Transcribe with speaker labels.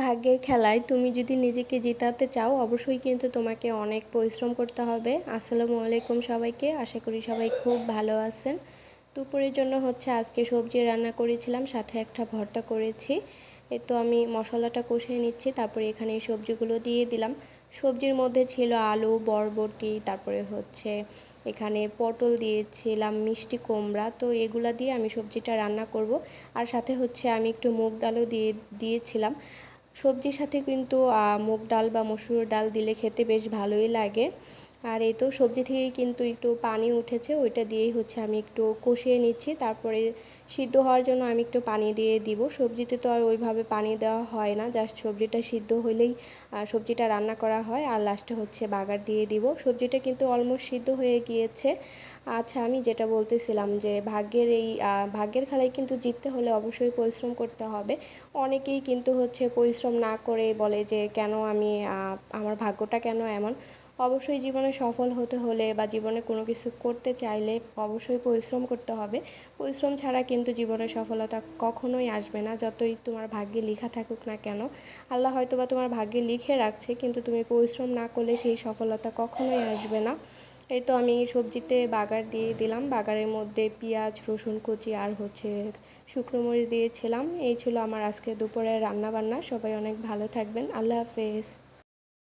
Speaker 1: ভাগ্যের খেলায় তুমি যদি নিজেকে জেতাতে চাও অবশ্যই কিন্তু তোমাকে অনেক পরিশ্রম করতে হবে। আসসালামু আলাইকুম সবাইকে, আশা করি সবাই খুব ভালো আছেন। দুপুরের জন্য হচ্ছে আজকে সবজি রান্না করেছিলাম, সাথে একটা ভর্তা করেছি। তো আমি মশলাটা কষিয়ে নিচ্ছি, তারপরে এখানে এই সবজিগুলো দিয়ে দিলাম। সবজির মধ্যে ছিল আলু, বরবটি, তারপরে হচ্ছে এখানে পটল দিয়েছিলাম, মিষ্টি কুমড়া। তো এগুলা দিয়ে আমি সবজিটা রান্না করব। আর সাথে হচ্ছে আমি একটু মুগ ডালও দিয়েছিলাম। সবজির সাথে কিন্তু মুগ ডাল বা মসুর ডাল দিলে খেতে বেশ ভালোই লাগে। আর এই তো সবজি থেকেই কিন্তু একটু পানি উঠেছে, ওইটা দিয়েই হচ্ছে আমি একটু কষিয়ে নিচ্ছি। তারপরে সিদ্ধ হওয়ার জন্য আমি একটু পানি দিয়ে দিব। সবজিতে তো আর ওইভাবে পানি দেওয়া হয় না, জাস্ট সবজিটা সিদ্ধ হলেই সবজিটা রান্না করা হয়। আর লাস্টে হচ্ছে বাগার দিয়ে দিব। সবজিটা কিন্তু অলমোস্ট সিদ্ধ হয়ে গিয়েছে। আচ্ছা, আমি যেটা বলতেছিলাম যে ভাগ্যের খেলায় কিন্তু জিততে হলে অবশ্যই পরিশ্রম করতে হবে। অনেকেই কিন্তু হচ্ছে পরিশ্রম না করে বলে যে কেন আমি আমার ভাগ্যটা কেন এমন। অবশ্যই জীবনে সফল হতে হলে বা জীবনে কোনো কিছু করতে চাইলে অবশ্যই পরিশ্রম করতে হবে। পরিশ্রম ছাড়া কিন্তু জীবনে সফলতা কখনোই আসবে না, যতই তোমার ভাগ্যে লেখা থাকুক না কেন। আল্লাহ হয়তো বা তোমার ভাগ্যে লিখে রাখছে, কিন্তু তুমি পরিশ্রম না করলে সেই সফলতা কখনোই আসবে না। এই তো আমি সবজিতে বাগার দিয়ে দিলাম। বাগারের মধ্যে পেঁয়াজ, রসুন কুচি আর হচ্ছে শুকনো মরিচ দিয়েছিলাম। এই ছিল আমার আজকে দুপুরের রান্না বান্না। সবাই অনেক ভালো থাকবেন। আল্লাহ হাফেজ।